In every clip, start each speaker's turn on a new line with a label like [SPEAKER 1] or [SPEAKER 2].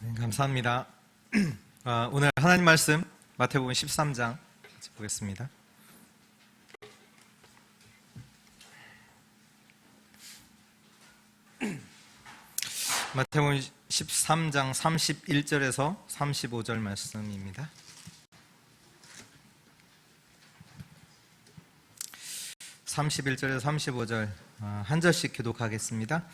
[SPEAKER 1] 네, 감사합니다. 오늘 하나님 말씀 마태복음 13장 같이 보겠습니다. 마태복음 13장 31절에서 35절 말씀입니다. 31절에서 35절 한 절씩 교독하겠습니다.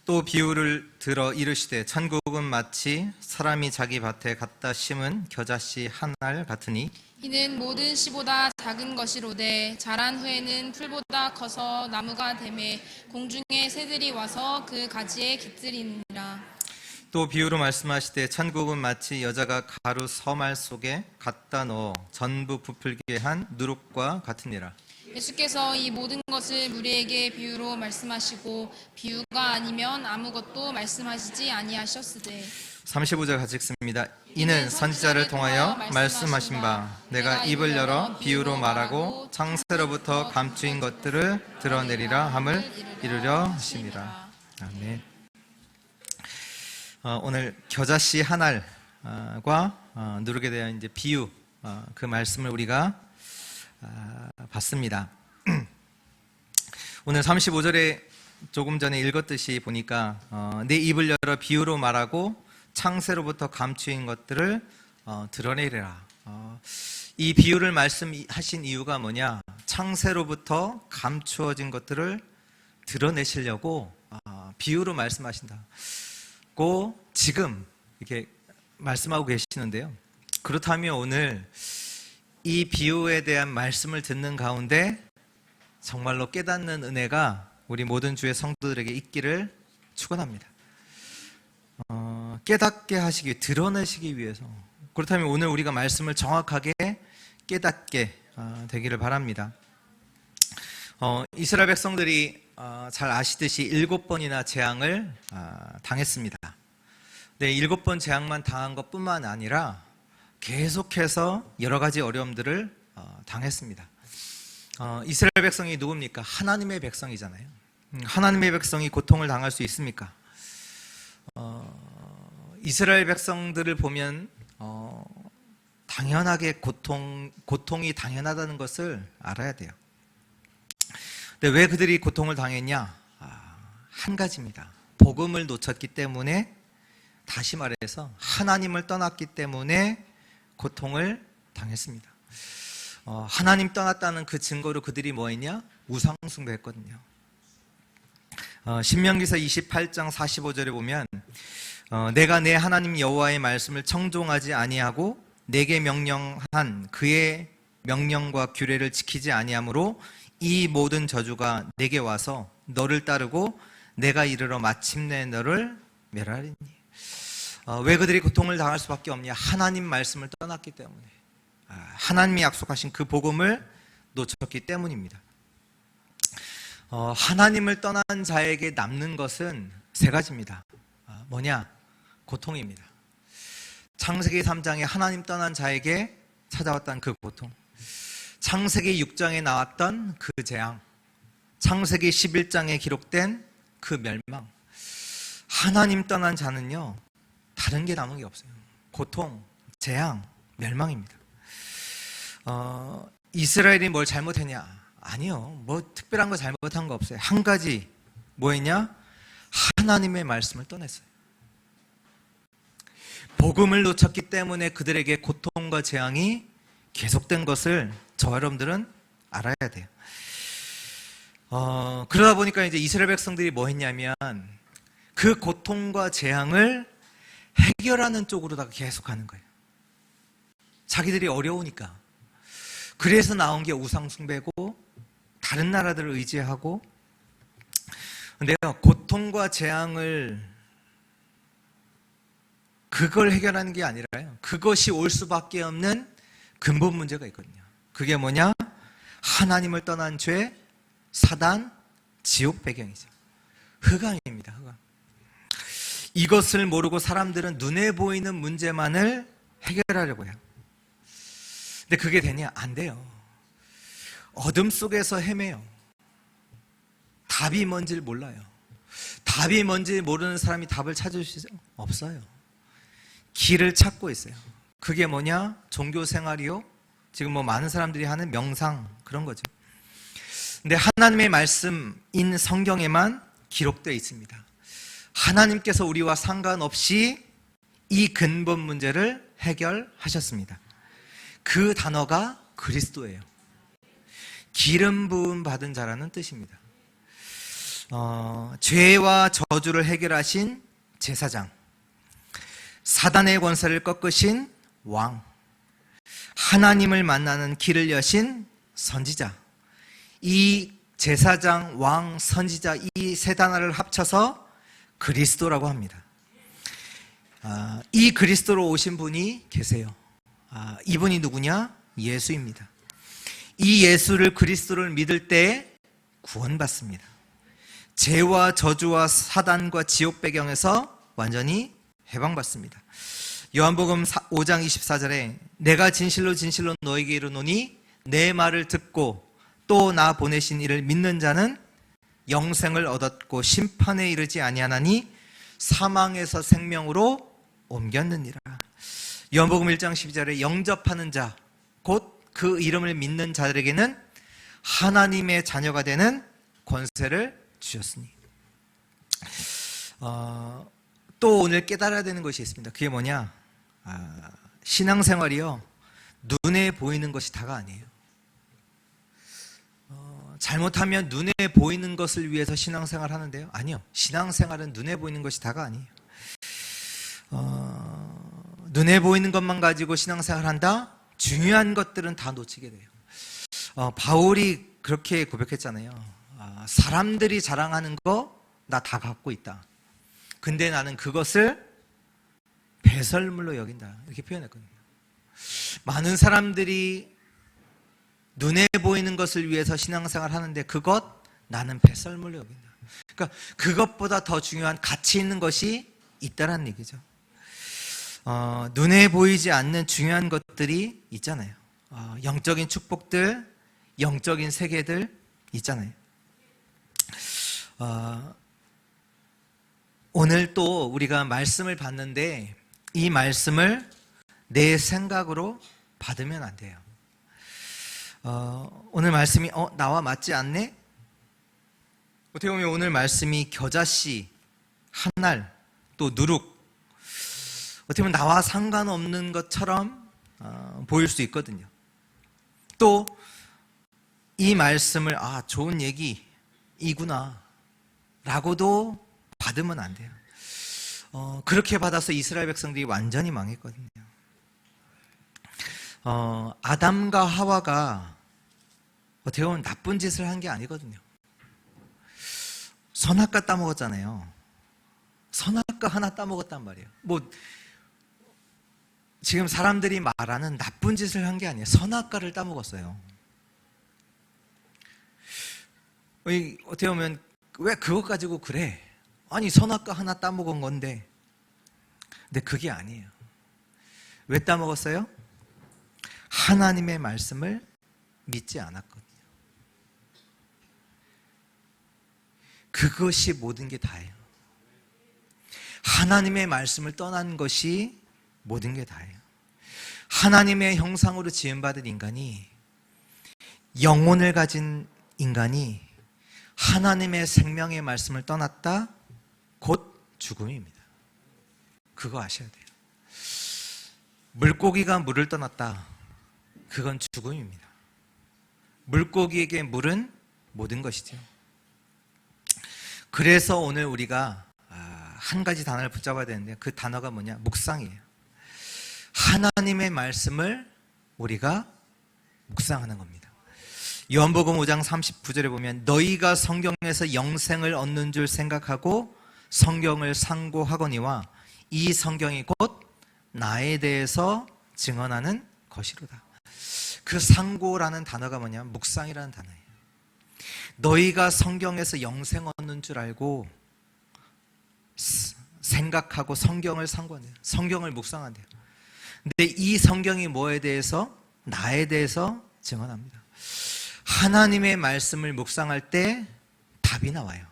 [SPEAKER 1] 또 비유를 들어 이르시되 천국은 마치 사람이 자기 밭에 갖다 심은 겨자씨 한 알 같으니
[SPEAKER 2] 이는 모든 씨보다 작은 것이로되 자란 후에는 풀보다 커서 나무가 되매 공중의 새들이 와서 그 가지에 깃들이니라. 또
[SPEAKER 1] 비유로 말씀하시되 천국은 마치 여자가 가루 서말 속에 갖다 넣어 전부 부풀게 한 누룩과 같으니라.
[SPEAKER 2] 예수께서 이 모든 것을 무리에게 비유로 말씀하시고 비유가 아니면 아무것도 말씀하시지 아니하셨으되
[SPEAKER 1] 35절 같이 읽습니다. 이는 선지자를 통하여 말씀하신 바 내가 입을 열어 비유로 말하고 창세로부터 감추인 것들을 드러내리라 함을 이루려 하심이라. 아멘. 오늘 겨자씨 한 알과 누룩에 대한 이제 비유 그 말씀을 우리가 봤습니다. 오늘 35절에 조금 전에 읽었듯이 보니까 내 입을 열어 비유로 말하고 창세로부터 감추인 것들을 드러내리라. 이 비유를 말씀하신 이유가 뭐냐? 창세로부터 감추어진 것들을 드러내시려고 비유로 말씀하신다고 지금 이렇게 말씀하고 계시는데요. 그렇다면 오늘 이 비유에 대한 말씀을 듣는 가운데 정말로 깨닫는 은혜가 우리 모든 주의 성도들에게 있기를 축원합니다. 깨닫게 하시기, 드러내시기 위해서. 그렇다면 오늘 우리가 말씀을 정확하게 깨닫게 되기를 바랍니다. 이스라엘 백성들이 잘 아시듯이 7번이나 재앙을 당했습니다. 네, 7번 재앙만 당한 것뿐만 아니라 계속해서 여러 가지 어려움들을 당했습니다. 이스라엘 백성이 누굽니까? 하나님의 백성이잖아요. 하나님의 백성이 고통을 당할 수 있습니까? 이스라엘 백성들을 보면 당연하게 고통이 당연하다는 것을 알아야 돼요. 근데 왜 그들이 고통을 당했냐? 한 가지입니다. 복음을 놓쳤기 때문에, 다시 말해서 하나님을 떠났기 때문에 고통을 당했습니다. 하나님 떠났다는 그 증거로 그들이 뭐 했냐? 우상 숭배했거든요. 신명기서 28장 45절에 보면 내가 내 하나님 여호와의 말씀을 청종하지 아니하고 내게 명령한 그의 명령과 규례를 지키지 아니하므로 이 모든 저주가 내게 와서 너를 따르고 내가 이르러 마침내 너를 멸하리니. 왜 그들이 고통을 당할 수밖에 없냐? 하나님 말씀을 떠났기 때문에, 하나님이 약속하신 그 복음을 놓쳤기 때문입니다. 하나님을 떠난 자에게 남는 것은 세 가지입니다. 뭐냐? 고통입니다. 창세기 3장에 하나님 떠난 자에게 찾아왔던 그 고통, 창세기 6장에 나왔던 그 재앙, 창세기 11장에 기록된 그 멸망. 하나님 떠난 자는요, 다른 게 남은 게 없어요. 고통, 재앙, 멸망입니다. 이스라엘이 뭘 잘못했냐? 아니요. 뭐 특별한 거 잘못한 거 없어요. 한 가지 뭐였냐? 하나님의 말씀을 떠났어요. 복음을 놓쳤기 때문에 그들에게 고통과 재앙이 계속된 것을 저와 여러분들은 알아야 돼요. 그러다 보니까 이제 이스라엘 백성들이 뭐 했냐면 그 고통과 재앙을 해결하는 쪽으로다가 계속 가는 거예요. 자기들이 어려우니까. 그래서 나온 게 우상숭배고 다른 나라들을 의지하고. 근데요, 고통과 재앙을 그걸 해결하는 게 아니라요, 그것이 올 수밖에 없는 근본 문제가 있거든요. 그게 뭐냐? 하나님을 떠난 죄, 사단, 지옥 배경이죠. 흑암입니다. 흑암. 이것을 모르고 사람들은 눈에 보이는 문제만을 해결하려고 해요. 근데 그게 되냐? 안 돼요. 어둠 속에서 헤매요. 답이 뭔지를 몰라요. 답이 뭔지 모르는 사람이 답을 찾을 수 없어요. 길을 찾고 있어요. 그게 뭐냐? 종교 생활이요. 지금 뭐 많은 사람들이 하는 명상 그런 거죠. 근데 하나님의 말씀인 성경에만 기록되어 있습니다. 하나님께서 우리와 상관없이 이 근본 문제를 해결하셨습니다. 그 단어가 그리스도예요. 기름 부음 받은 자라는 뜻입니다. 죄와 저주를 해결하신 제사장, 사단의 권세를 꺾으신 왕, 하나님을 만나는 길을 여신 선지자, 이 제사장, 왕, 선지자 이 세 단어를 합쳐서 그리스도라고 합니다. 이 그리스도로 오신 분이 계세요. 이분이 누구냐? 예수입니다. 이 예수를 그리스도를 믿을 때 구원받습니다. 죄와 저주와 사단과 지옥 배경에서 완전히 해방받습니다. 요한복음 5장 24절에 내가 진실로 진실로 너에게 이르노니 내 말을 듣고 또 나 보내신 이를 믿는 자는 영생을 얻었고 심판에 이르지 아니하나니 사망에서 생명으로 옮겼느니라. 요한복음 1장 12절에 영접하는 자, 곧 그 이름을 믿는 자들에게는 하나님의 자녀가 되는 권세를 주셨으니. 또 오늘 깨달아야 되는 것이 있습니다. 그게 뭐냐? 신앙생활이요, 눈에 보이는 것이 다가 아니에요. 잘못하면 눈에 보이는 것을 위해서 신앙생활 하는데요, 아니요, 신앙생활은 눈에 보이는 것이 다가 아니에요. 눈에 보이는 것만 가지고 신앙생활 한다? 중요한 것들은 다 놓치게 돼요. 바울이 그렇게 고백했잖아요. 사람들이 자랑하는 거 나 다 갖고 있다. 근데 나는 그것을 배설물로 여긴다. 이렇게 표현했거든요. 많은 사람들이 눈에 보이는 것을 위해서 신앙생활 하는데 그것 나는 배설물로 여긴다. 그러니까 그것보다 더 중요한 가치 있는 것이 있다라는 얘기죠. 눈에 보이지 않는 중요한 것들이 있잖아요. 영적인 축복들, 영적인 세계들 있잖아요. 오늘 또 우리가 말씀을 받는데 이 말씀을 내 생각으로 받으면 안 돼요. 오늘 말씀이 나와 맞지 않네? 어떻게 보면 오늘 말씀이 겨자씨, 한알, 또 누룩, 어떻게 보면 나와 상관없는 것처럼 보일 수 있거든요. 또 이 말씀을 좋은 얘기이구나 라고도 받으면 안 돼요. 그렇게 받아서 이스라엘 백성들이 완전히 망했거든요. 아담과 하와가 어떻게 보면 나쁜 짓을 한 게 아니거든요. 선악과 따먹었잖아요. 선악과 하나 따먹었단 말이에요. 지금 사람들이 말하는 나쁜 짓을 한 게 아니에요. 선악과를 따먹었어요. 어떻게 보면 왜 그것 가지고 그래? 아니 선악과 하나 따먹은 건데. 근데 그게 아니에요. 왜 따먹었어요? 하나님의 말씀을 믿지 않았거든요. 그것이 모든 게 다예요. 하나님의 말씀을 떠난 것이 모든 게 다예요. 하나님의 형상으로 지음받은 인간이, 영혼을 가진 인간이 하나님의 생명의 말씀을 떠났다? 곧 죽음입니다. 그거 아셔야 돼요. 물고기가 물을 떠났다? 그건 죽음입니다. 물고기에게 물은 모든 것이죠. 그래서 오늘 우리가 한 가지 단어를 붙잡아야 되는데 그 단어가 뭐냐? 묵상이에요. 하나님의 말씀을 우리가 묵상하는 겁니다. 요한복음 5장 39절에 보면 너희가 성경에서 영생을 얻는 줄 생각하고 성경을 상고하거니와 이 성경이 곧 나에 대해서 증언하는 것이로다. 그 상고라는 단어가 뭐냐? 묵상이라는 단어예요. 너희가 성경에서 영생 얻는 줄 알고 생각하고 성경을 상고한대요. 성경을 묵상한대요. 근데 이 성경이 뭐에 대해서? 나에 대해서 증언합니다. 하나님의 말씀을 묵상할 때 답이 나와요.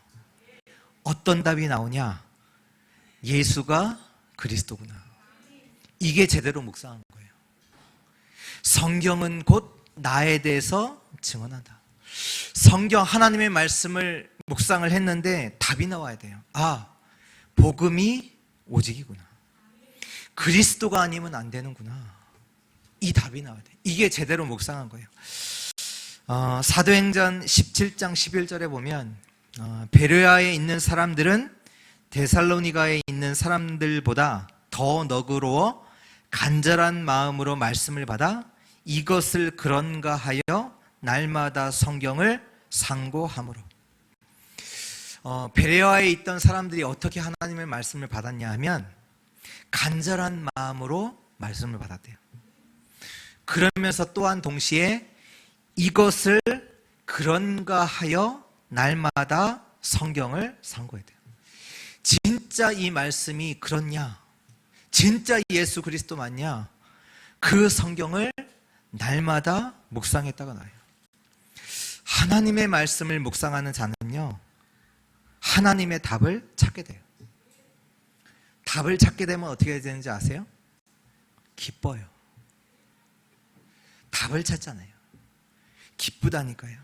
[SPEAKER 1] 어떤 답이 나오냐? 예수가 그리스도구나. 이게 제대로 묵상한 거예요. 성경은 곧 나에 대해서 증언한다. 성경 하나님의 말씀을 묵상을 했는데 답이 나와야 돼요. 아, 복음이 오직이구나. 그리스도가 아니면 안 되는구나. 이 답이 나와야 돼요. 이게 제대로 묵상한 거예요. 사도행전 17장 11절에 보면 베레아에 있는 사람들은 데살로니가에 있는 사람들보다 더 너그러워 간절한 마음으로 말씀을 받아 이것을 그런가 하여 날마다 성경을 상고하므로. 베레아에 있던 사람들이 어떻게 하나님의 말씀을 받았냐 하면 간절한 마음으로 말씀을 받았대요. 그러면서 또한 동시에 이것을 그런가 하여 날마다 성경을 상고해야 돼요. 진짜 이 말씀이 그렇냐? 진짜 예수 그리스도 맞냐? 그 성경을 날마다 묵상했다가 나요. 하나님의 말씀을 묵상하는 자는요, 하나님의 답을 찾게 돼요. 답을 찾게 되면 어떻게 해야 되는지 아세요? 기뻐요. 답을 찾잖아요. 기쁘다니까요.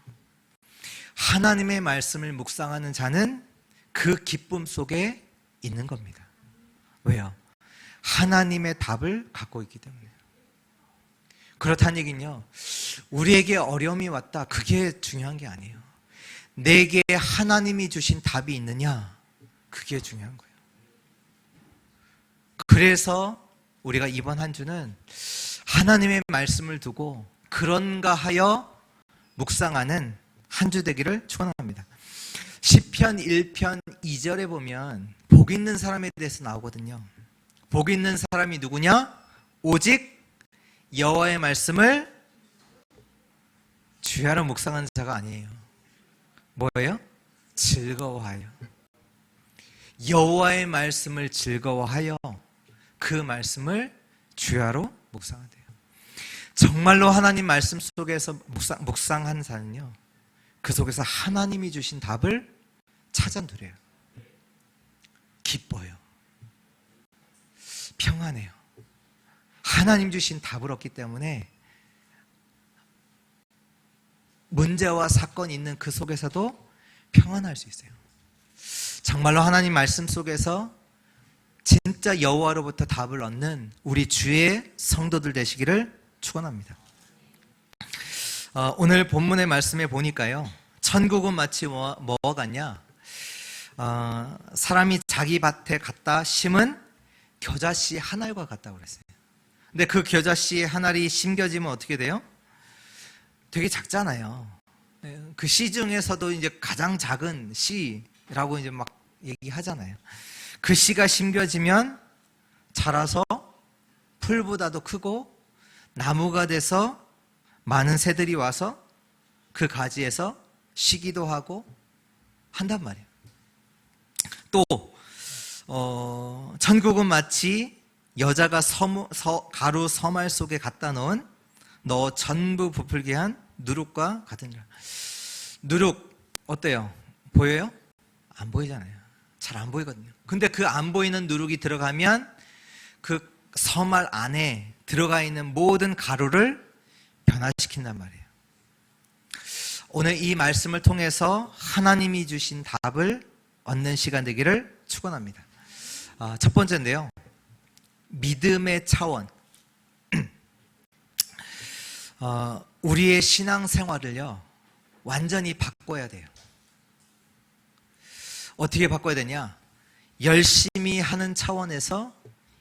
[SPEAKER 1] 하나님의 말씀을 묵상하는 자는 그 기쁨 속에 있는 겁니다. 왜요? 하나님의 답을 갖고 있기 때문에. 그렇다는 얘기는요, 우리에게 어려움이 왔다, 그게 중요한 게 아니에요. 내게 하나님이 주신 답이 있느냐, 그게 중요한 거예요. 그래서 우리가 이번 한 주는 하나님의 말씀을 두고 그런가 하여 묵상하는 한 주 되기를 축원합니다. 시편 1편 2절에 보면 복 있는 사람에 대해서 나오거든요. 복 있는 사람이 누구냐? 오직 여호와의 말씀을 주야로 묵상하는 자가 아니에요. 뭐예요? 즐거워하여. 여호와의 말씀을 즐거워하여 그 말씀을 주야로 묵상하대요. 정말로 하나님 말씀 속에서 묵상한 자는요, 그 속에서 하나님이 주신 답을 찾아 누려요. 기뻐요. 평안해요. 하나님 주신 답을 얻기 때문에 문제와 사건이 있는 그 속에서도 평안할 수 있어요. 정말로 하나님 말씀 속에서 진짜 여호와로부터 답을 얻는 우리 주의 성도들 되시기를 축원합니다. 오늘 본문의 말씀에 보니까요, 천국은 마치 뭐와 같냐? 사람이 자기 밭에 갖다 심은 겨자씨 한 알과 같다고 그랬어요. 근데 그 겨자씨 한 알이 심겨지면 어떻게 돼요? 되게 작잖아요. 그 씨 중에서도 이제 가장 작은 씨라고 이제 막 얘기하잖아요. 그 씨가 심겨지면 자라서 풀보다도 크고 나무가 돼서 많은 새들이 와서 그 가지에서 쉬기도 하고 한단 말이에요. 또 천국은 마치 여자가 가루 서말 속에 갖다 넣어 전부 부풀게 한 누룩과 같으니라. 누룩 어때요? 보여요? 안 보이잖아요. 잘 안 보이거든요. 근데 그 안 보이는 누룩이 들어가면 그 서말 안에 들어가 있는 모든 가루를 변화시킨단 말이에요. 오늘 이 말씀을 통해서 하나님이 주신 답을 얻는 시간 되기를 축원합니다. 첫 번째인데요, 믿음의 차원. 우리의 신앙생활을요, 완전히 바꿔야 돼요. 어떻게 바꿔야 되냐? 열심히 하는 차원에서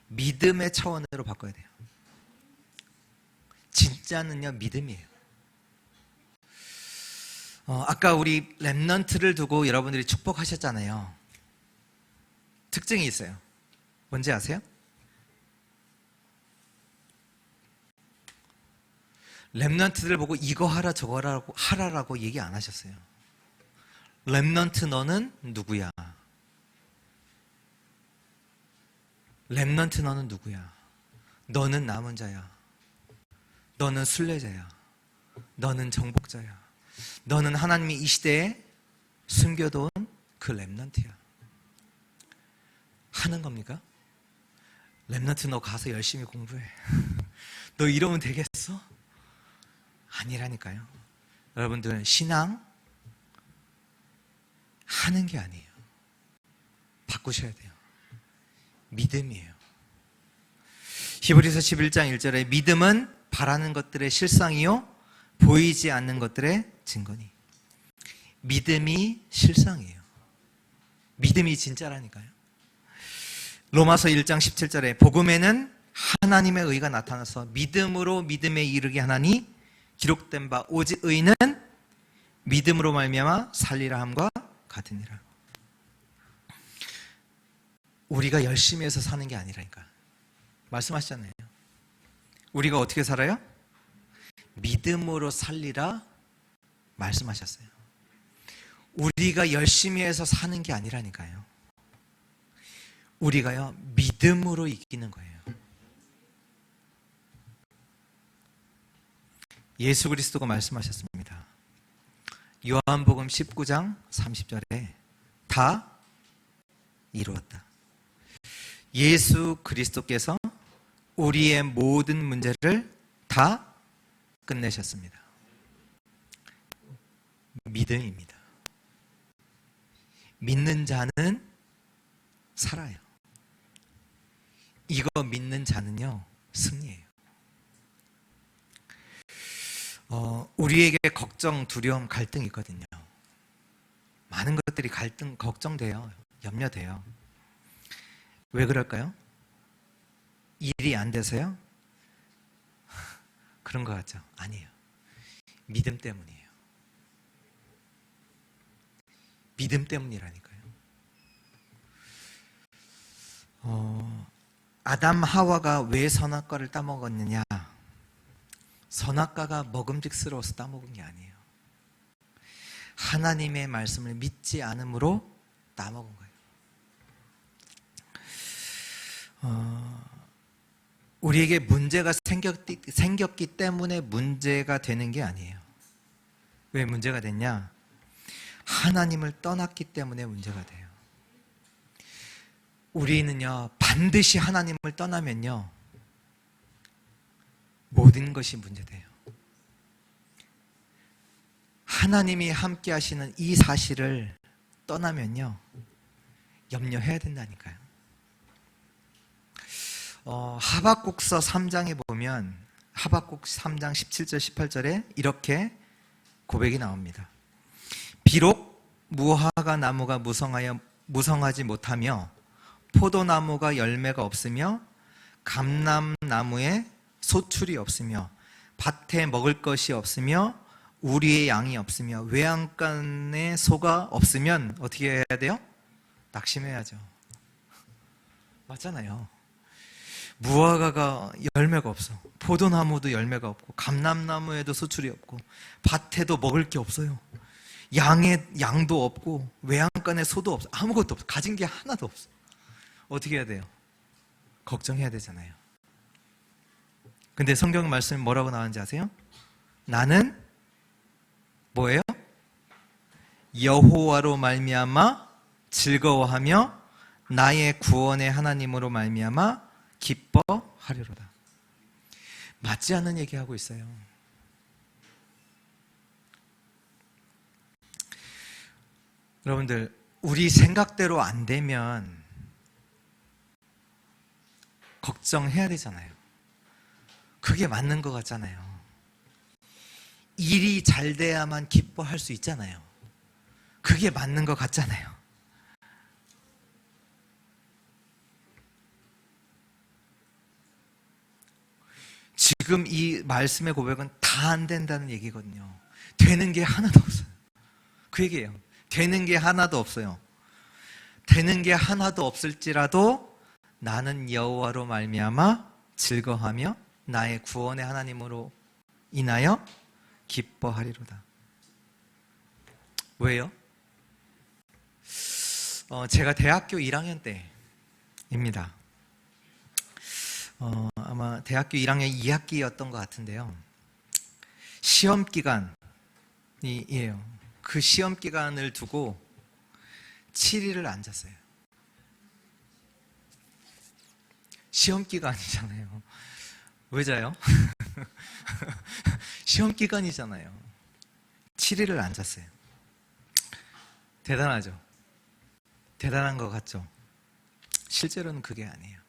[SPEAKER 1] 믿음의 차원으로 바꿔야 돼요. 진짜는요, 믿음이에요. 아까 우리 렘넌트를 두고 여러분들이 축복하셨잖아요. 특징이 있어요. 뭔지 아세요? 렘넌트들 보고 이거 하라 저거 하라라고 얘기 안 하셨어요. 렘넌트 너는 누구야? 렘넌트 너는 누구야? 너는 남은 자야. 너는 순례자야. 너는 정복자야. 너는 하나님이 이 시대에 숨겨둔 그 렘넌트야. 하는 겁니까? 렘넌트 너 가서 열심히 공부해. 너 이러면 되겠어? 아니라니까요. 여러분들 신앙 하는 게 아니에요. 바꾸셔야 돼요. 믿음이에요. 히브리서 11장 1절에 믿음은 바라는 것들의 실상이요 보이지 않는 것들의 증거니. 믿음이 실상이에요. 믿음이 진짜라니까요. 로마서 1장 17절에 복음에는 하나님의 의가 나타나서 믿음으로 믿음에 이르게 하나니 기록된 바 오직 의는 믿음으로 말미암아 살리라 함과 같으니라. 우리가 열심히 해서 사는 게 아니라니까. 말씀하셨잖아요. 우리가 어떻게 살아요? 믿음으로 살리라 말씀하셨어요. 우리가 열심히 해서 사는 게 아니라니까요. 우리가요 믿음으로 이기는 거예요. 예수 그리스도가 말씀하셨습니다. 요한복음 19장 30절에 다 이루었다. 예수 그리스도께서 우리의 모든 문제를 다 끝내셨습니다. 믿음입니다. 믿는 자는 살아요. 이거 믿는 자는요 승리해요. 우리에게 걱정, 두려움, 갈등이 있거든요. 많은 것들이 걱정돼요. 염려돼요. 왜 그럴까요? 일이 안 돼서요? 그런 것 같죠? 아니에요. 믿음 때문이에요. 믿음 때문이라니까요. 아담 하와가 왜 선악과를 따먹었느냐? 선악과가 먹음직스러워서 따먹은 게 아니에요. 하나님의 말씀을 믿지 않음으로 따먹은 거예요. 우리에게 문제가 생겼기 때문에 문제가 되는 게 아니에요. 왜 문제가 됐냐? 하나님을 떠났기 때문에 문제가 돼요. 우리는요 반드시 하나님을 떠나면요 모든 것이 문제돼요. 하나님이 함께 하시는 이 사실을 떠나면요 염려해야 된다니까요. 하박국서 3장에 보면 하박국 3장 17절 18절에 이렇게 고백이 나옵니다. 비록 무화과 나무가 무성하지 못하며 포도나무가 열매가 없으며 감람나무에 소출이 없으며 밭에 먹을 것이 없으며 우리의 양이 없으며 외양간에 소가 없으면 어떻게 해야 돼요? 낙심해야죠. 맞잖아요. 무화과가 열매가 없어. 포도나무도 열매가 없고 감람나무에도 소출이 없고 밭에도 먹을 게 없어요. 양도 없고 외양간에 소도 없어. 아무것도 없어. 가진 게 하나도 없어. 어떻게 해야 돼요? 걱정해야 되잖아요. 근데 성경 말씀이 뭐라고 나오는지 아세요? 나는 뭐예요? 여호와로 말미암아 즐거워하며 나의 구원의 하나님으로 말미암아 기뻐하리로다. 맞지 않는 얘기하고 있어요. 여러분들 우리 생각대로 안 되면 걱정해야 되잖아요. 그게 맞는 것 같잖아요. 일이 잘 돼야만 기뻐할 수 있잖아요. 그게 맞는 것 같잖아요. 지금 이 말씀의 고백은 다 안 된다는 얘기거든요. 되는 게 하나도 없어요. 그 얘기예요. 되는 게 하나도 없어요. 되는 게 하나도 없을지라도 나는 여호와로 말미암아 즐거하며 나의 구원의 하나님으로 인하여 기뻐하리로다. 왜요? 제가 대학교 1학년 때입니다. 아마 대학교 1학년 2학기였던 것 같은데요. 시험 기간이에요. 그 시험 기간을 두고 7일을 앉았어요. 시험 기간이잖아요. 왜 자요? 시험 기간이잖아요. 7일을 안 잤어요. 대단하죠? 대단한 것 같죠? 실제로는 그게 아니에요.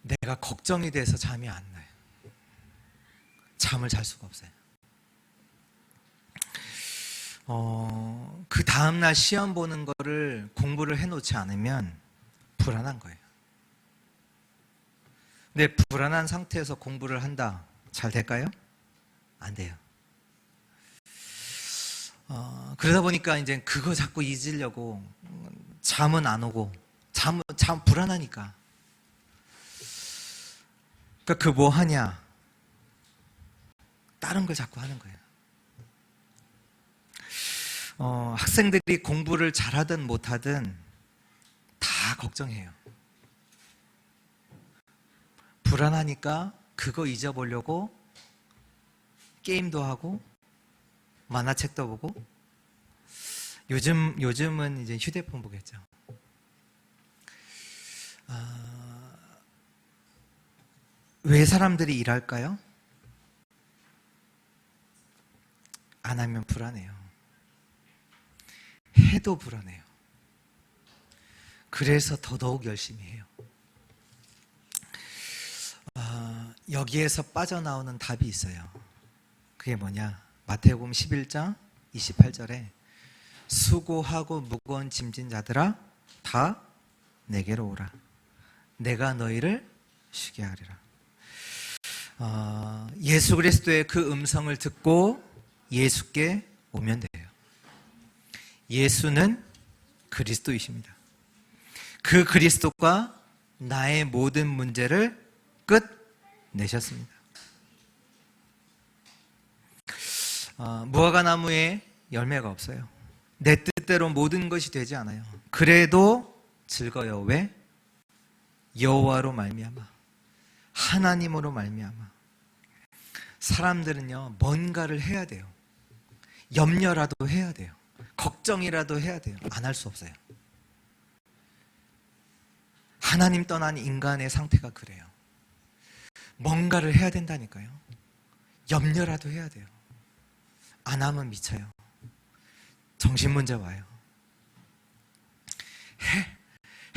[SPEAKER 1] 내가 걱정이 돼서 잠이 안 나요. 잠을 잘 수가 없어요. 그 다음날 시험 보는 거를 공부를 해놓지 않으면 불안한 거예요. 근데 불안한 상태에서 공부를 한다. 잘 될까요? 안 돼요. 그러다 보니까 이제 그거 자꾸 잊으려고 잠은 안 오고 잠 불안하니까. 그러니까 그 뭐 하냐? 다른 걸 자꾸 하는 거예요. 학생들이 공부를 잘하든 못하든 다 걱정해요. 불안하니까 그거 잊어보려고 게임도 하고 만화책도 보고 요즘은 이제 휴대폰 보겠죠. 왜 사람들이 일할까요? 안 하면 불안해요. 해도 불안해요. 그래서 더더욱 열심히 해요. 여기에서 빠져나오는 답이 있어요. 그게 뭐냐? 마태복음 11장 28절에 수고하고 무거운 짐진 자들아 다 내게로 오라. 내가 너희를 쉬게 하리라. 예수 그리스도의 그 음성을 듣고 예수께 오면 돼요. 예수는 그리스도이십니다. 그 그리스도가 나의 모든 문제를 끝내셨습니다. 무화과나무에 열매가 없어요. 내 뜻대로 모든 것이 되지 않아요. 그래도 즐거워요. 왜? 여호와로 말미암아, 하나님으로 말미암아. 사람들은요, 뭔가를 해야 돼요. 염려라도 해야 돼요. 걱정이라도 해야 돼요. 안 할 수 없어요. 하나님 떠난 인간의 상태가 그래요. 뭔가를 해야 된다니까요. 염려라도 해야 돼요. 안 하면 미쳐요. 정신문제 와요.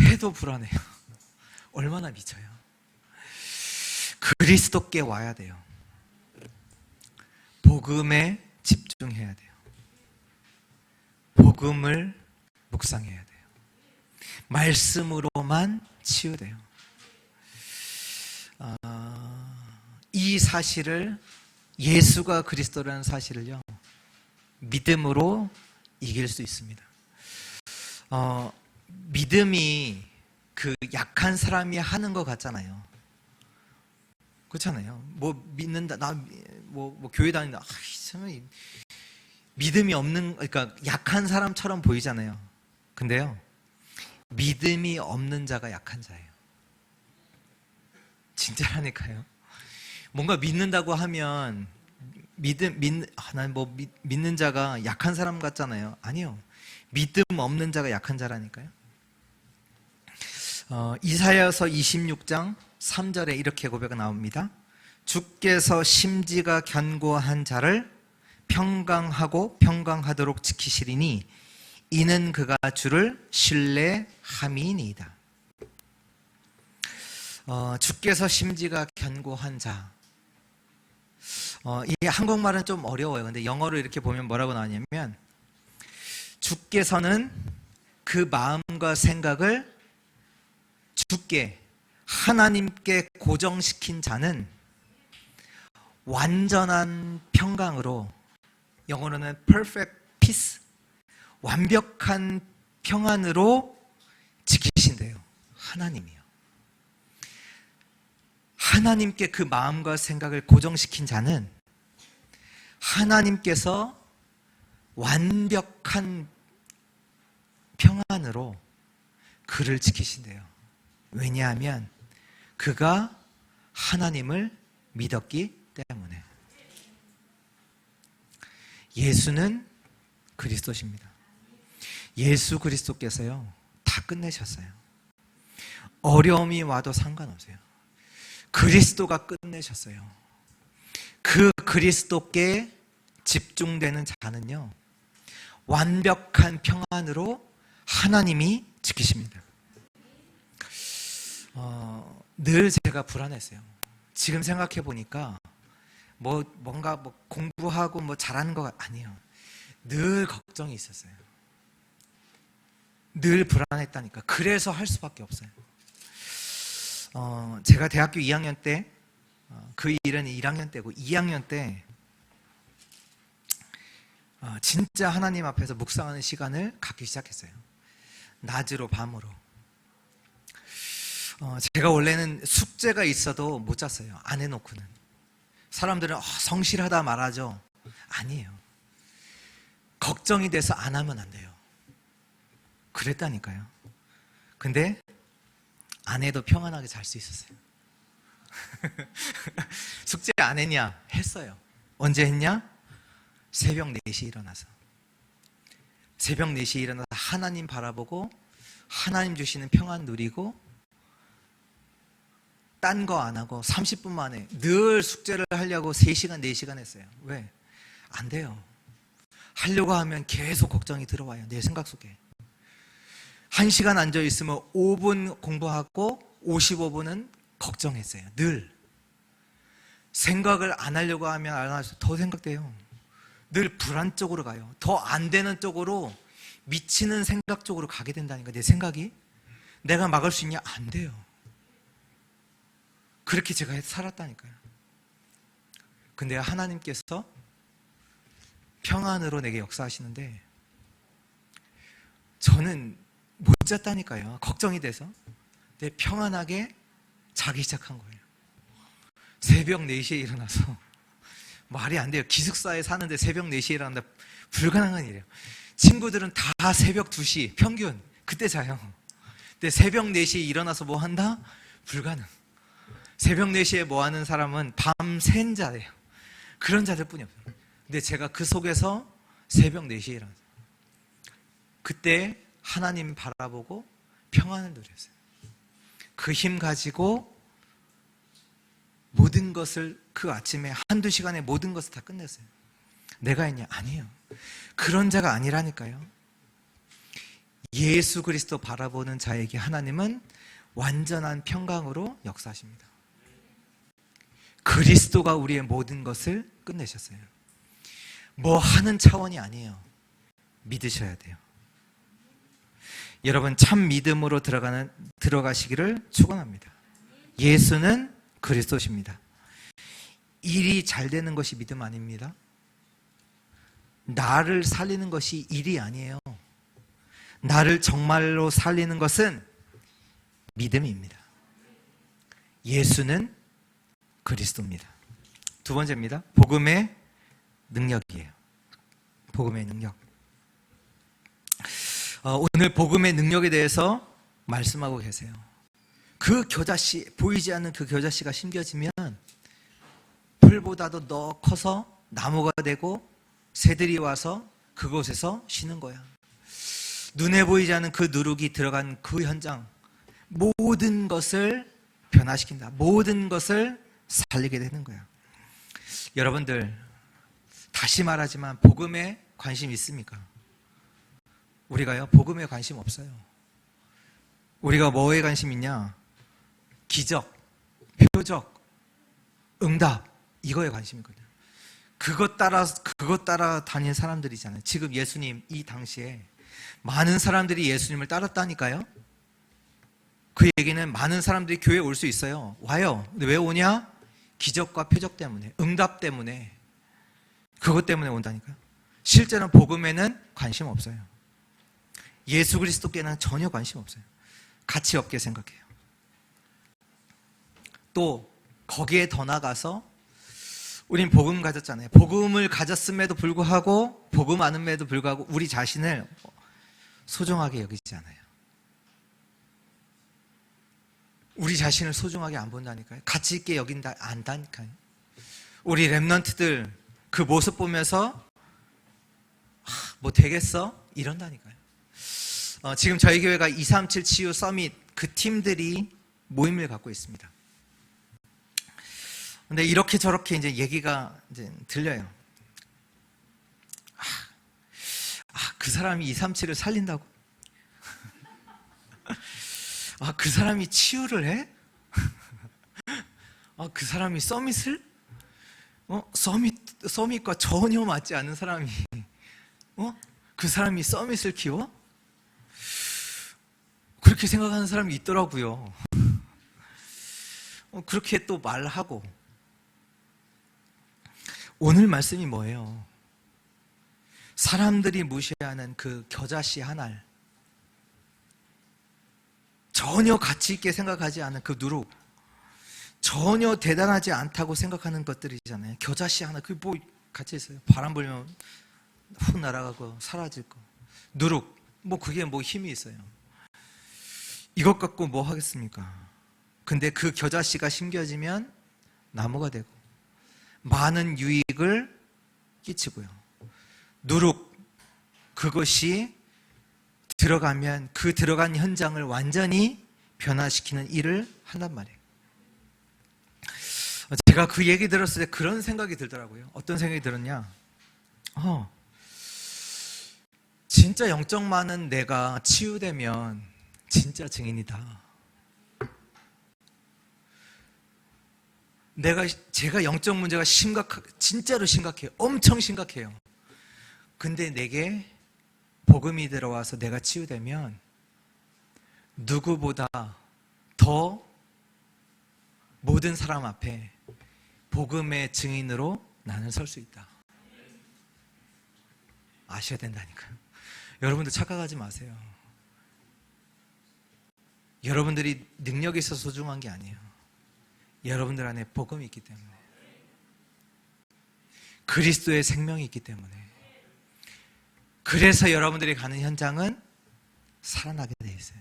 [SPEAKER 1] 해도 불안해요. 얼마나 미쳐요. 그리스도께 와야 돼요. 복음에 집중해야 돼요. 복음을 묵상해야 돼요. 말씀으로만 치유돼요. 이 사실을, 예수가 그리스도라는 사실을요, 믿음으로 이길 수 있습니다. 믿음이 그 약한 사람이 하는 것 같잖아요. 그렇잖아요. 뭐 믿는다, 뭐 교회 다닌다. 참 믿음이 없는, 그러니까 약한 사람처럼 보이잖아요. 근데요, 믿음이 없는 자가 약한 자예요. 진짜라니까요. 뭔가 믿는다고 하면 난 뭐 믿는 자가 약한 사람 같잖아요. 아니요. 믿음 없는 자가 약한 자라니까요. 이사야서 26장 3절에 이렇게 고백이 나옵니다. 주께서 심지가 견고한 자를 평강하도록 지키시리니 이는 그가 주를 신뢰함이니이다. 주께서 심지가 견고한 자. 이 한국말은 좀 어려워요. 근데 영어로 이렇게 보면 뭐라고 나오냐면, 주께서는 그 마음과 생각을 주께, 하나님께 고정시킨 자는 완전한 평강으로, 영어로는 perfect peace, 완벽한 평안으로 지키신대요. 하나님이요. 하나님께 그 마음과 생각을 고정시킨 자는 하나님께서 완벽한 평안으로 그를 지키신대요. 왜냐하면 그가 하나님을 믿었기 때문에. 예수는 그리스도십니다. 예수 그리스도께서요, 다 끝내셨어요. 어려움이 와도 상관없어요. 그리스도가 끝내셨어요. 그 그리스도께 집중되는 자는요, 완벽한 평안으로 하나님이 지키십니다. 늘 제가 불안했어요. 지금 생각해 보니까 뭔가 공부하고 잘하는 거 아니에요. 늘 걱정이 있었어요. 늘 불안했다니까. 그래서 할 수밖에 없어요. 제가 대학교 2학년 때, 그 일은 1학년 때고 2학년 때 진짜 하나님 앞에서 묵상하는 시간을 갖기 시작했어요. 낮으로 밤으로. 제가 원래는 숙제가 있어도 못 잤어요. 안 해놓고는. 사람들은 성실하다 말하죠. 아니에요. 걱정이 돼서 안 하면 안 돼요. 그랬다니까요. 근데 안 해도 평안하게 잘 수 있었어요. 숙제 안 했냐? 했어요. 언제 했냐? 새벽 4시에 일어나서. 새벽 4시에 일어나서 하나님 바라보고 하나님 주시는 평안 누리고 딴 거 안 하고 30분 만에 늘 숙제를 하려고 3시간, 4시간 했어요. 왜? 안 돼요. 하려고 하면 계속 걱정이 들어와요. 내 생각 속에. 1시간 앉아있으면 5분 공부하고 55분은 걱정했어요. 늘. 생각을 안 하려고 하면 안 할수록 더 생각돼요. 늘 불안 쪽으로 가요. 더 안 되는 쪽으로, 미치는 생각 쪽으로 가게 된다니까. 내 생각이. 내가 막을 수 있냐? 안 돼요. 그렇게 제가 살았다니까요. 근데 하나님께서 평안으로 내게 역사하시는데 저는 못 잤다니까요. 걱정이 돼서. 근데 평안하게 자기 시작한 거예요. 새벽 4시에 일어나서. 말이 안 돼요. 기숙사에 사는데 새벽 4시에 일어난다. 불가능한 일이에요. 친구들은 다 새벽 2시 평균 그때 자요. 근데 새벽 4시에 일어나서 뭐 한다? 불가능. 새벽 4시에 뭐 하는 사람은 밤샌 자예요. 그런 자들 뿐이 없어요. 근데 제가 그 속에서 새벽 4시에 일어났어요. 그때 하나님 바라보고 평안을 누렸어요. 그 힘 가지고 모든 것을 그 아침에 한두 시간에 모든 것을 다 끝냈어요. 내가 했냐? 아니에요. 그런 자가 아니라니까요. 예수 그리스도 바라보는 자에게 하나님은 완전한 평강으로 역사하십니다. 그리스도가 우리의 모든 것을 끝내셨어요. 뭐 하는 차원이 아니에요. 믿으셔야 돼요. 여러분 참 믿음으로 들어가시기를 축원합니다. 예수는 그리스도십니다. 일이 잘 되는 것이 믿음 아닙니다. 나를 살리는 것이 일이 아니에요. 나를 정말로 살리는 것은 믿음입니다. 예수는 그리스도입니다. 두 번째입니다. 복음의 능력이에요. 복음의 능력. 오늘 복음의 능력에 대해서 말씀하고 계세요. 그 겨자씨, 보이지 않는 그 겨자씨가 심겨지면 풀보다도 더 커서 나무가 되고 새들이 와서 그곳에서 쉬는 거야. 눈에 보이지 않는 그 누룩이 들어간 그 현장, 모든 것을 변화시킨다. 모든 것을 살리게 되는 거야. 여러분들 다시 말하지만 복음에 관심 있습니까? 우리가요, 복음에 관심 없어요. 우리가 뭐에 관심 있냐? 기적, 표적, 응답, 이거에 관심이거든요. 그것 따라 다닌 사람들이잖아요. 지금 예수님 이 당시에 많은 사람들이 예수님을 따랐다니까요. 그 얘기는 많은 사람들이 교회에 올 수 있어요. 와요. 근데 왜 오냐? 기적과 표적 때문에, 응답 때문에, 그것 때문에 온다니까요. 실제로는 복음에는 관심 없어요. 예수 그리스도께는 전혀 관심 없어요. 가치 없게 생각해요. 또 거기에 더 나가서 우린 복음 가졌잖아요. 복음을 가졌음에도 불구하고, 복음 아는에도 불구하고 우리 자신을 소중하게 여기지 않아요. 우리 자신을 소중하게 안 본다니까요. 가치 있게 여긴다, 안다니까요. 우리 랩런트들 그 모습 보면서 뭐 되겠어? 이런다니까요. 지금 저희 교회가 237 치유 서밋 그 팀들이 모임을 갖고 있습니다. 근데 이렇게 저렇게 이제 얘기가 이제 들려요. 그 사람이 237을 살린다고? 그 사람이 치유를 해? 그 사람이 서밋을? 서밋과 전혀 맞지 않는 사람이, 그 사람이 서밋을 키워? 그렇게 생각하는 사람이 있더라고요. 그렇게 또 말하고. 오늘 말씀이 뭐예요? 사람들이 무시하는 그 겨자씨 한 알, 전혀 가치 있게 생각하지 않은 그 누룩, 전혀 대단하지 않다고 생각하는 것들이잖아요. 겨자씨 하나, 그게 뭐 가치 있어요? 바람 불면 훅 날아가고 사라질 거. 누룩, 뭐 그게 뭐 힘이 있어요? 이것 갖고 뭐 하겠습니까? 근데 그 겨자씨가 심겨지면 나무가 되고 많은 유익을 끼치고요. 누룩, 그것이 들어가면 그 들어간 현장을 완전히 변화시키는 일을 한단 말이에요. 제가 그 얘기 들었을 때 그런 생각이 들더라고요. 어떤 생각이 들었냐? 진짜 영적 많은 내가 치유되면 진짜 증인이다. 제가 영적 문제가 진짜로 심각해요. 엄청 심각해요. 근데 내게 복음이 들어와서 내가 치유되면 누구보다 더 모든 사람 앞에 복음의 증인으로 나는 설 수 있다. 아셔야 된다니까요. 여러분들 착각하지 마세요. 여러분들이 능력이 있어서 소중한 게 아니에요. 여러분들 안에 복음이 있기 때문에, 그리스도의 생명이 있기 때문에, 그래서 여러분들이 가는 현장은 살아나게 돼 있어요.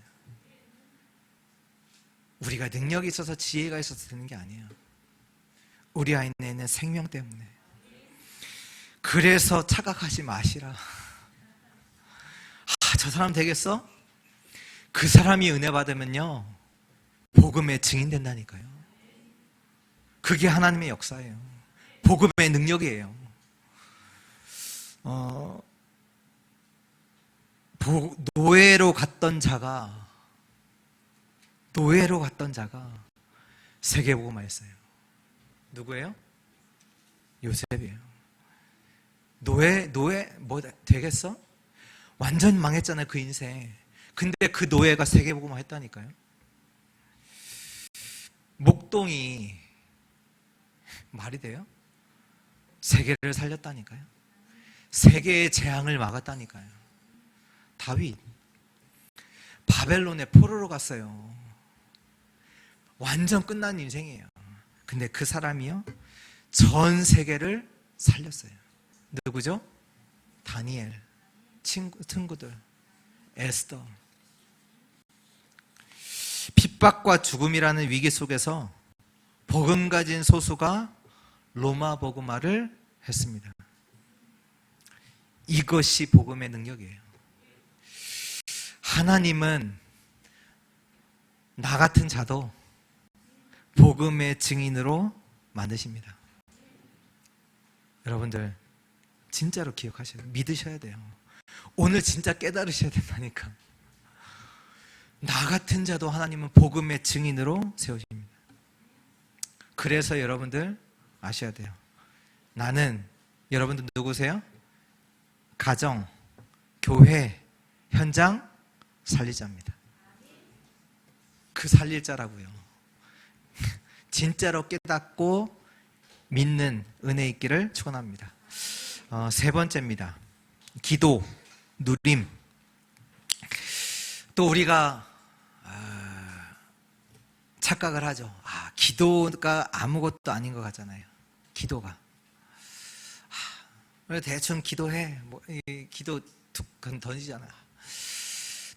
[SPEAKER 1] 우리가 능력이 있어서 지혜가 있어서 되는 게 아니에요. 우리 안에 있는 생명 때문에. 그래서 착각하지 마시라. 저 사람 되겠어? 그 사람이 은혜 받으면요 복음의 증인 된다니까요. 그게 하나님의 역사예요. 복음의 능력이에요. 노예로 갔던 자가 세계복음화 했어요. 누구예요? 요셉이에요. 노예 뭐 되겠어? 완전 망했잖아요, 그 인생. 근데 그 노예가 세계복음화 했다니까요. 목동이 말이 돼요? 세계를 살렸다니까요. 세계의 재앙을 막았다니까요. 다윗 바벨론에 포로로 갔어요. 완전 끝난 인생이에요. 근데 그 사람이요 전 세계를 살렸어요. 누구죠? 다니엘, 친구들, 에스더. 핍박과 죽음이라는 위기 속에서 복음 가진 소수가 로마 복음화를 했습니다. 이것이 복음의 능력이에요. 하나님은 나 같은 자도 복음의 증인으로 만드십니다. 여러분들 진짜로 기억하셔야 돼요. 믿으셔야 돼요. 오늘 진짜 깨달으셔야 된다니까. 나 같은 자도 하나님은 복음의 증인으로 세우십니다. 그래서 여러분들 아셔야 돼요. 나는, 여러분들 누구세요? 가정, 교회, 현장 살릴 자입니다. 그 살릴 자라고요. 진짜로 깨닫고 믿는 은혜 있기를 축원합니다. 세 번째입니다. 기도, 누림. 또 우리가 착각을 하죠. 기도가 아무것도 아닌 것 같잖아요. 기도가 대충 기도해, 기도 툭 던지잖아.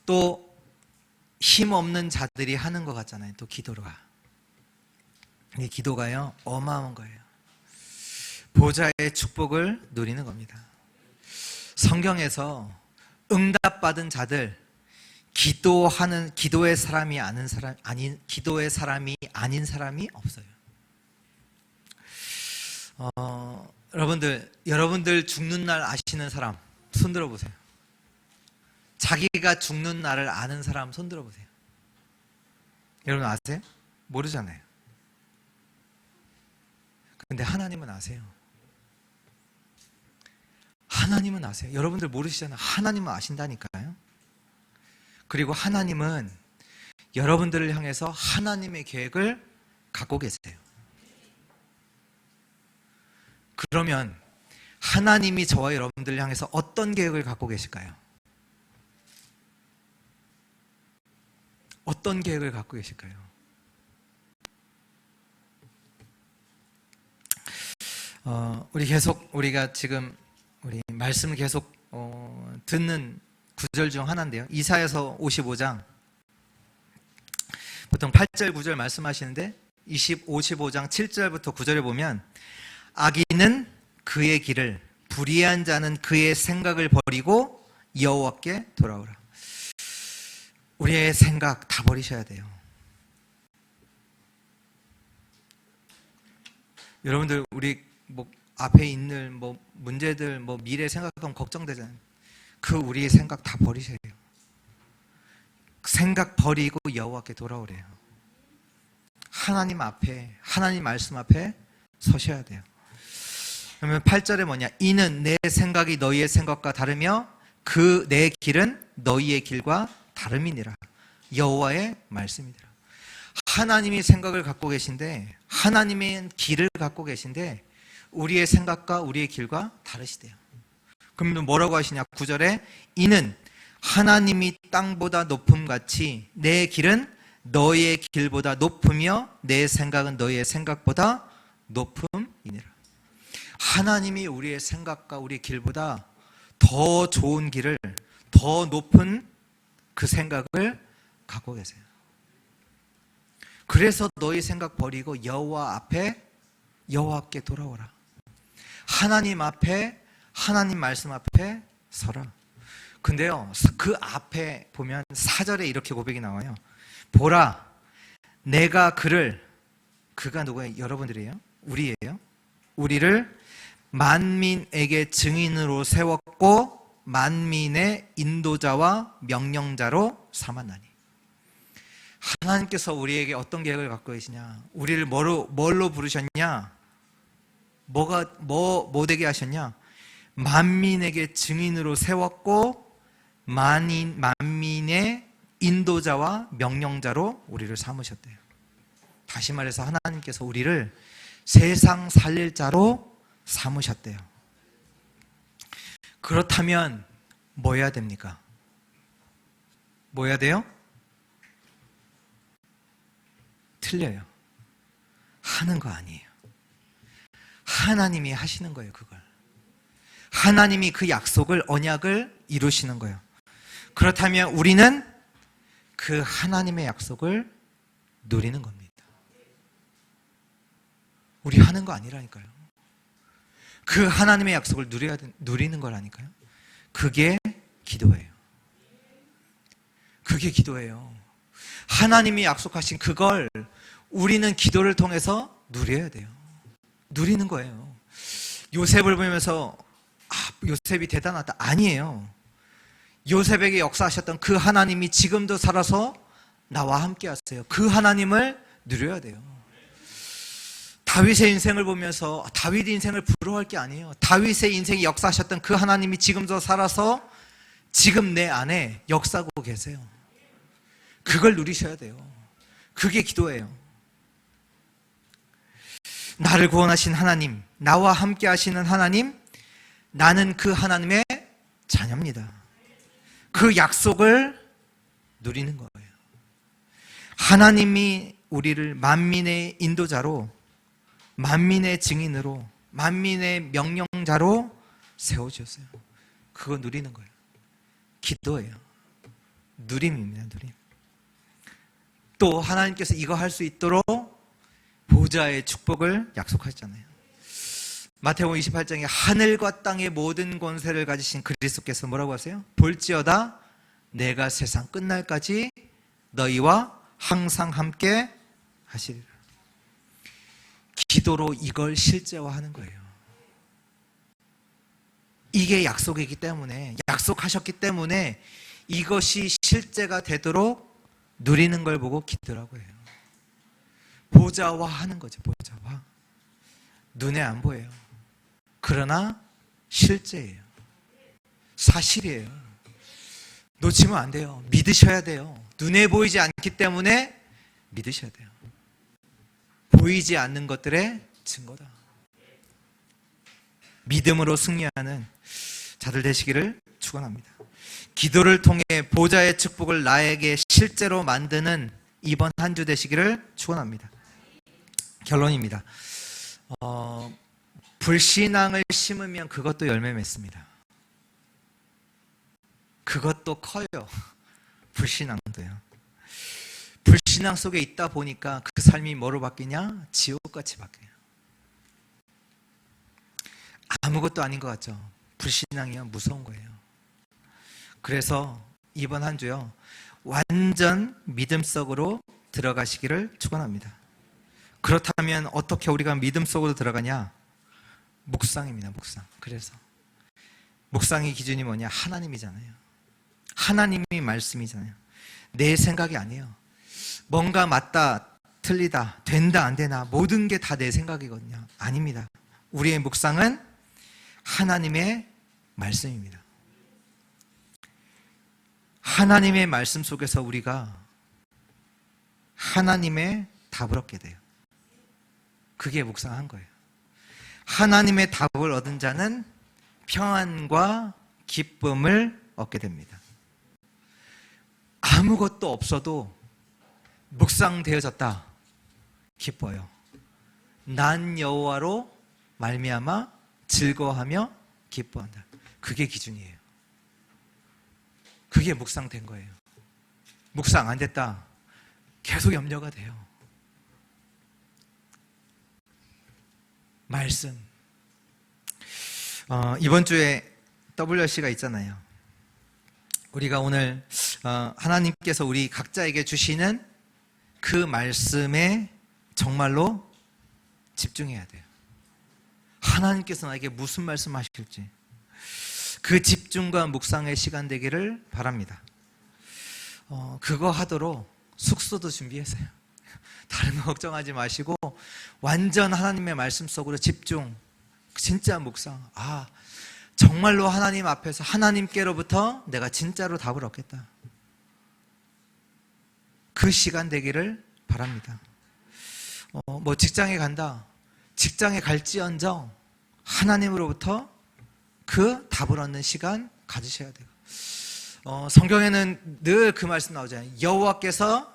[SPEAKER 1] 또 힘없는 자들이 하는 것 같잖아요. 또 기도가, 이 기도가요 어마어마한 거예요. 보좌의 축복을 누리는 겁니다. 성경에서 응답받은 자들, 기도의 사람이 아닌 사람이 없어요. 여러분들 죽는 날 아시는 사람 손 들어보세요. 자기가 죽는 날을 아는 사람 손 들어보세요. 여러분 아세요? 모르잖아요. 근데 하나님은 아세요. 하나님은 아세요. 여러분들 모르시잖아요. 하나님은 아신다니까요. 그리고 하나님은 여러분들을 향해서 하나님의 계획을 갖고 계세요. 그러면 하나님이 저와 여러분들을 향해서 어떤 계획을 갖고 계실까요? 어떤 계획을 갖고 계실까요? 우리가 지금 우리 말씀을 계속 듣는 구절 중 하나인데요. 이사야서 55장 보통 8절 9절 말씀하시는데 55장 7절부터 9절에 보면 악인은 그의 길을 불의한 자는 그의 생각을 버리고 여호와께 돌아오라. 우리의 생각 다 버리셔야 돼요. 여러분들 우리 앞에 있는 문제들 미래 생각하면 걱정되잖아요. 우리의 생각 다 버리셔야 돼요. 생각 버리고 여호와께 돌아오래요. 하나님 말씀 앞에 서셔야 돼요. 그러면 8절에 뭐냐? 이는 내 생각이 너희의 생각과 다르며 내 길은 너희의 길과 다름이니라. 여호와의 말씀이니라. 하나님이 생각을 갖고 계신데, 하나님의 길을 갖고 계신데 우리의 생각과 우리의 길과 다르시대요. 그러면 뭐라고 하시냐? 9절에 이는 하나님이 땅보다 높음같이 내 길은 너희의 길보다 높으며 내 생각은 너희의 생각보다 높음이니라. 하나님이 우리의 생각과 우리의 길보다 더 좋은 길을, 더 높은 그 생각을 갖고 계세요. 그래서 너희 생각 버리고 여호와께 돌아오라. 하나님 앞에, 하나님 말씀 앞에 서라. 근데요, 그 앞에 보면 4절에 이렇게 고백이 나와요. 보라, 내가 그가 누구예요? 여러분들이에요? 우리예요? 우리를 만민에게 증인으로 세웠고 만민의 인도자와 명령자로 삼았나니. 하나님께서 우리에게 어떤 계획을 갖고 계시냐? 우리를 뭘로 부르셨냐? 뭐 되게 하셨냐? 만민에게 증인으로 세웠고 만민의 인도자와 명령자로 우리를 삼으셨대요. 다시 말해서 하나님께서 우리를 세상 살릴 자로 삼으셨대요. 그렇다면 뭐 해야 됩니까? 뭐 해야 돼요? 틀려요. 하는 거 아니에요. 하나님이 하시는 거예요, 그걸. 하나님이 그 약속을, 언약을 이루시는 거예요. 그렇다면 우리는 그 하나님의 약속을 누리는 겁니다. 우리 하는 거 아니라니까요. 그 하나님의 약속을 누리는 거라니까요. 그게 기도예요. 그게 기도예요. 하나님이 약속하신 그걸 우리는 기도를 통해서 누려야 돼요. 누리는 거예요. 요셉을 보면서 요셉이 대단하다. 아니에요. 요셉에게 역사하셨던 그 하나님이 지금도 살아서 나와 함께 하세요. 그 하나님을 누려야 돼요. 다윗의 인생을 보면서 다윗 인생을 부러워할 게 아니에요. 다윗의 인생이 역사하셨던 그 하나님이 지금도 살아서 지금 내 안에 역사하고 계세요. 그걸 누리셔야 돼요. 그게 기도예요. 나를 구원하신 하나님, 나와 함께 하시는 하나님, 나는 그 하나님의 자녀입니다. 그 약속을 누리는 거예요. 하나님이 우리를 만민의 인도자로, 만민의 증인으로, 만민의 명령자로 세워주셨어요. 그거 누리는 거예요. 기도예요. 누림입니다. 누림. 또 하나님께서 이거 할 수 있도록 보좌의 축복을 약속하셨잖아요. 마태복음 28장에 하늘과 땅의 모든 권세를 가지신 그리스도께서 뭐라고 하세요? 볼지어다 내가 세상 끝날까지 너희와 항상 함께 하시리라. 기도로 이걸 실제화하는 거예요. 이게 약속이기 때문에, 약속하셨기 때문에 이것이 실제가 되도록 누리는 걸 보고 기도라고 해요. 보좌화하는 거죠. 보좌화. 눈에 안 보여요. 그러나 실제예요. 사실이에요. 놓치면 안 돼요. 믿으셔야 돼요. 눈에 보이지 않기 때문에 믿으셔야 돼요. 보이지 않는 것들의 증거다. 믿음으로 승리하는 자들 되시기를 축원합니다. 기도를 통해 보좌의 축복을 나에게 실제로 만드는 이번 한 주 되시기를 축원합니다. 결론입니다. 불신앙을 심으면 그것도 열매 맺습니다. 그것도 커요. 불신앙도요. 불신앙 속에 있다 보니까 그 삶이 뭐로 바뀌냐? 지옥같이 바뀌어요. 아무것도 아닌 것 같죠? 불신앙이요, 무서운 거예요. 그래서 이번 한 주요, 완전 믿음 속으로 들어가시기를 축원합니다. 그렇다면 어떻게 우리가 믿음 속으로 들어가냐? 묵상입니다. 묵상. 그래서 묵상의 기준이 뭐냐? 하나님이잖아요. 하나님이 말씀이잖아요. 내 생각이 아니에요. 뭔가 맞다, 틀리다, 된다, 안 되나, 모든 게 다 내 생각이거든요. 아닙니다. 우리의 묵상은 하나님의 말씀입니다. 하나님의 말씀 속에서 우리가 하나님의 답을 얻게 돼요. 그게 묵상한 거예요. 하나님의 답을 얻은 자는 평안과 기쁨을 얻게 됩니다. 아무것도 없어도 묵상되어졌다. 기뻐요. 난 여호와로 말미암아 즐거워하며 기뻐한다. 그게 기준이에요. 그게 묵상된 거예요. 묵상 안 됐다. 계속 염려가 돼요. 말씀. 이번 주에 WC가 있잖아요. 우리가 오늘 하나님께서 우리 각자에게 주시는 그 말씀에 정말로 집중해야 돼요. 하나님께서 나에게 무슨 말씀 하실지 그 집중과 묵상의 시간 되기를 바랍니다. 그거 하도록 숙소도 준비했어요. 다른 거 걱정하지 마시고 완전 하나님의 말씀 속으로 집중, 진짜 묵상. 정말로 하나님 앞에서 하나님께로부터 내가 진짜로 답을 얻겠다. 그 시간 되기를 바랍니다. 직장에 간다. 직장에 갈지언정 하나님으로부터 그 답을 얻는 시간 가지셔야 돼요. 성경에는 늘 그 말씀 나오잖아요. 여호와께서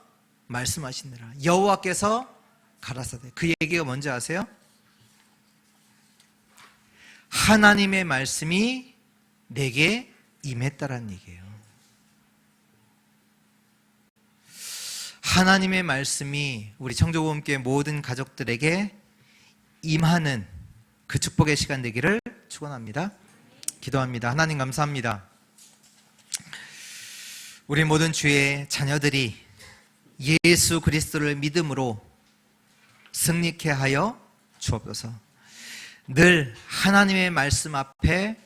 [SPEAKER 1] 말씀하시느라, 여호와께서 가라사대. 그 얘기가 뭔지 아세요? 하나님의 말씀이 내게 임했다라는 얘기예요. 하나님의 말씀이 우리 청조보험교회 모든 가족들에게 임하는 그 축복의 시간 되기를 축원합니다. 기도합니다. 하나님 감사합니다. 우리 모든 주의 자녀들이 예수 그리스도를 믿음으로 승리케 하여 주옵소서. 늘 하나님의 말씀 앞에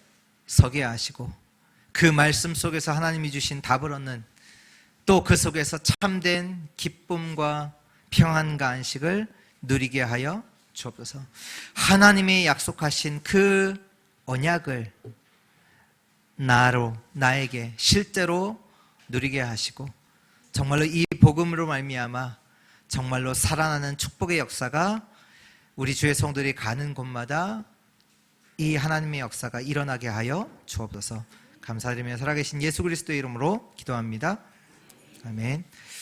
[SPEAKER 1] 서게 하시고 그 말씀 속에서 하나님이 주신 답을 얻는, 또 그 속에서 참된 기쁨과 평안과 안식을 누리게 하여 주옵소서. 하나님이 약속하신 그 언약을 나에게 실제로 누리게 하시고 정말로 이 복음으로 말미암아 정말로 살아나는 축복의 역사가 우리 주의 성도들이 가는 곳마다 이 하나님의 역사가 일어나게 하여 주옵소서. 감사드리며 살아계신 예수 그리스도의 이름으로 기도합니다. 아멘.